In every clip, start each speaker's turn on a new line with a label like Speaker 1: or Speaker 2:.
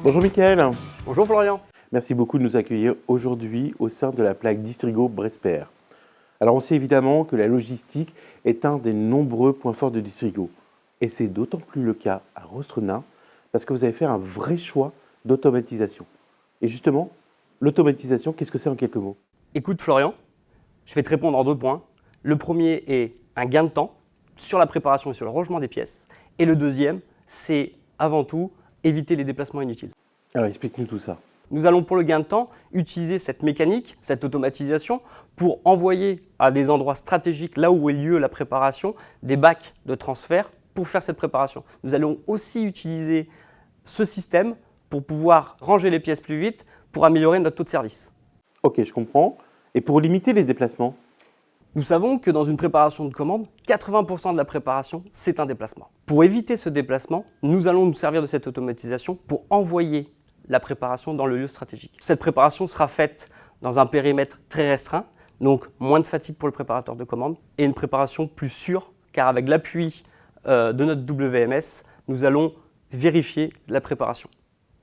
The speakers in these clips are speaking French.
Speaker 1: Bonjour Mickaël,
Speaker 2: Bonjour Florian.
Speaker 1: merci beaucoup de nous accueillir aujourd'hui au sein de la plaque Distrigo Bresper. Alors on sait évidemment que la logistique est un des nombreux points forts de Distrigo. Et c'est d'autant plus le cas à Rostrenain parce que vous avez fait un vrai choix d'automatisation. Et justement, l'automatisation, qu'est-ce que c'est en quelques mots?
Speaker 2: Écoute Florian, je vais te répondre en 2 points. Le premier est un gain de temps sur la préparation et sur le rangement des pièces. Et le deuxième, c'est avant tout éviter les déplacements inutiles.
Speaker 1: Alors explique-nous tout ça.
Speaker 2: Nous allons pour le gain de temps utiliser cette mécanique, cette automatisation pour envoyer à des endroits stratégiques, là où est lieu la préparation, des bacs de transfert pour faire cette préparation. Nous allons aussi utiliser ce système pour pouvoir ranger les pièces plus vite pour améliorer notre taux de service.
Speaker 1: Ok, je comprends. Et pour limiter les déplacements?
Speaker 2: Nous savons que dans une préparation de commande, 80% de la préparation, c'est un déplacement. Pour éviter ce déplacement, nous allons nous servir de cette automatisation pour envoyer la préparation dans le lieu stratégique. Cette préparation sera faite dans un périmètre très restreint, donc moins de fatigue pour le préparateur de commande et une préparation plus sûre, car avec l'appui de notre WMS, nous allons vérifier la préparation.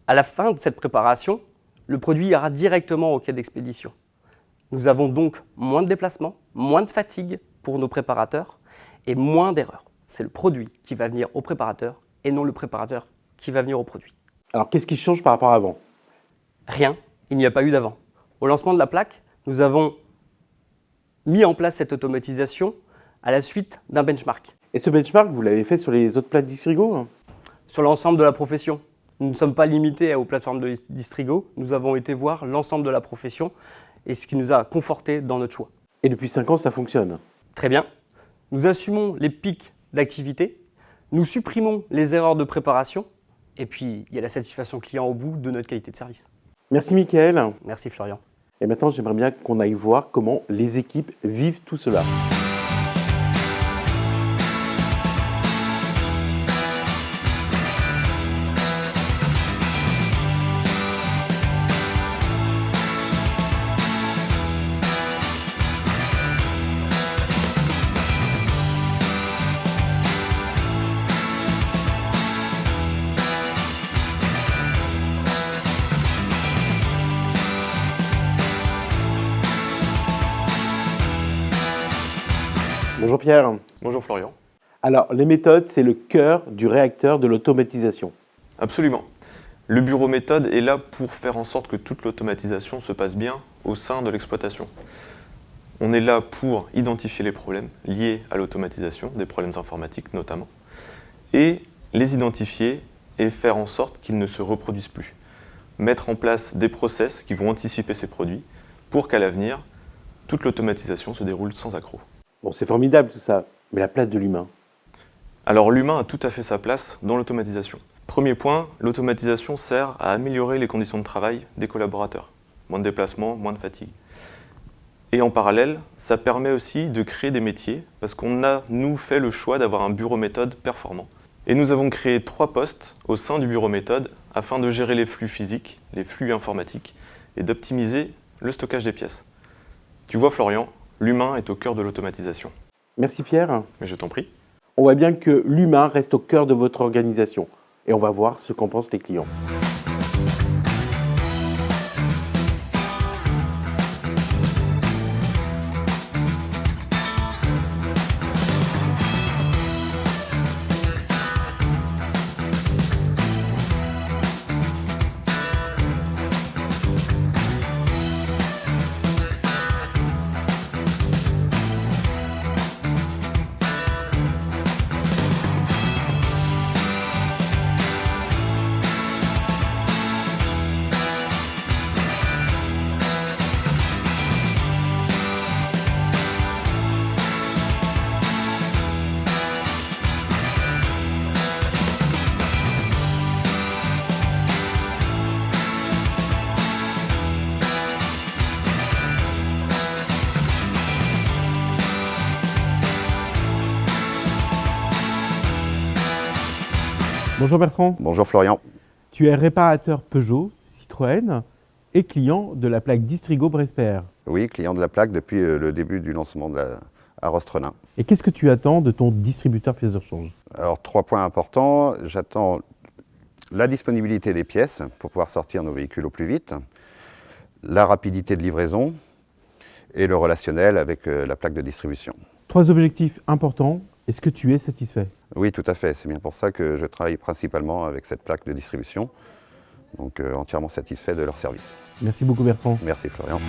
Speaker 2: À la fin de cette préparation, le produit ira directement au quai d'expédition. Nous avons donc moins de déplacements, moins de fatigue pour nos préparateurs et moins d'erreurs. C'est le produit qui va venir au préparateur et non le préparateur qui va venir au produit.
Speaker 1: Alors qu'est-ce qui change par rapport à avant?
Speaker 2: Rien, il n'y a pas eu d'avant. Au lancement de la plaque, nous avons mis en place cette automatisation à la suite d'un benchmark.
Speaker 1: Et ce benchmark, vous l'avez fait sur les autres plaques Distrigo?
Speaker 2: Sur l'ensemble de la profession, nous ne sommes pas limités aux plateformes de Distrigo, nous avons été voir l'ensemble de la profession et ce qui nous a conforté dans notre choix.
Speaker 1: Et depuis 5 ans, ça fonctionne.
Speaker 2: Très bien. Nous assumons les pics d'activité, nous supprimons les erreurs de préparation et puis il y a la satisfaction client au bout de notre qualité de service.
Speaker 1: Merci Mickaël.
Speaker 2: Merci Florian.
Speaker 1: Et maintenant, j'aimerais bien qu'on aille voir comment les équipes vivent tout cela. Bonjour Pierre.
Speaker 3: Bonjour Florian.
Speaker 1: Alors, les méthodes, c'est le cœur du réacteur de l'automatisation.
Speaker 3: Absolument. Le bureau méthode est là pour faire en sorte que toute l'automatisation se passe bien au sein de l'exploitation. On est là pour identifier les problèmes liés à l'automatisation, des problèmes informatiques notamment, et les identifier et faire en sorte qu'ils ne se reproduisent plus. Mettre en place des process qui vont anticiper ces produits pour qu'à l'avenir, toute l'automatisation se déroule sans accroc.
Speaker 1: Bon, c'est formidable tout ça, mais la place de l'humain.
Speaker 3: Alors l'humain a tout à fait sa place dans l'automatisation. Premier point, l'automatisation sert à améliorer les conditions de travail des collaborateurs. Moins de déplacements, moins de fatigue. Et en parallèle, ça permet aussi de créer des métiers parce qu'on a, nous, fait le choix d'avoir un bureau méthode performant. Et nous avons créé 3 postes au sein du bureau méthode afin de gérer les flux physiques, les flux informatiques et d'optimiser le stockage des pièces. Tu vois Florian, l'humain est au cœur de l'automatisation.
Speaker 1: Merci Pierre.
Speaker 3: Mais je t'en prie.
Speaker 1: On voit bien que l'humain reste au cœur de votre organisation. Et on va voir ce qu'en pensent les clients. Bonjour Bertrand.
Speaker 4: Bonjour Florian.
Speaker 1: Tu es réparateur Peugeot, Citroën et client de la plaque Distrigo Bresper.
Speaker 4: Oui, client de la plaque depuis le début du lancement à Rostrenain.
Speaker 1: Et qu'est-ce que tu attends de ton distributeur pièces de rechange?
Speaker 4: Alors 3 points importants. J'attends la disponibilité des pièces pour pouvoir sortir nos véhicules au plus vite, la rapidité de livraison et le relationnel avec la plaque de distribution.
Speaker 1: 3 objectifs importants. Est-ce que tu es satisfait?
Speaker 4: Oui, tout à fait. C'est bien pour ça que je travaille principalement avec cette plaque de distribution. Donc entièrement satisfait de leur service.
Speaker 1: Merci beaucoup Bertrand.
Speaker 4: Merci Florian.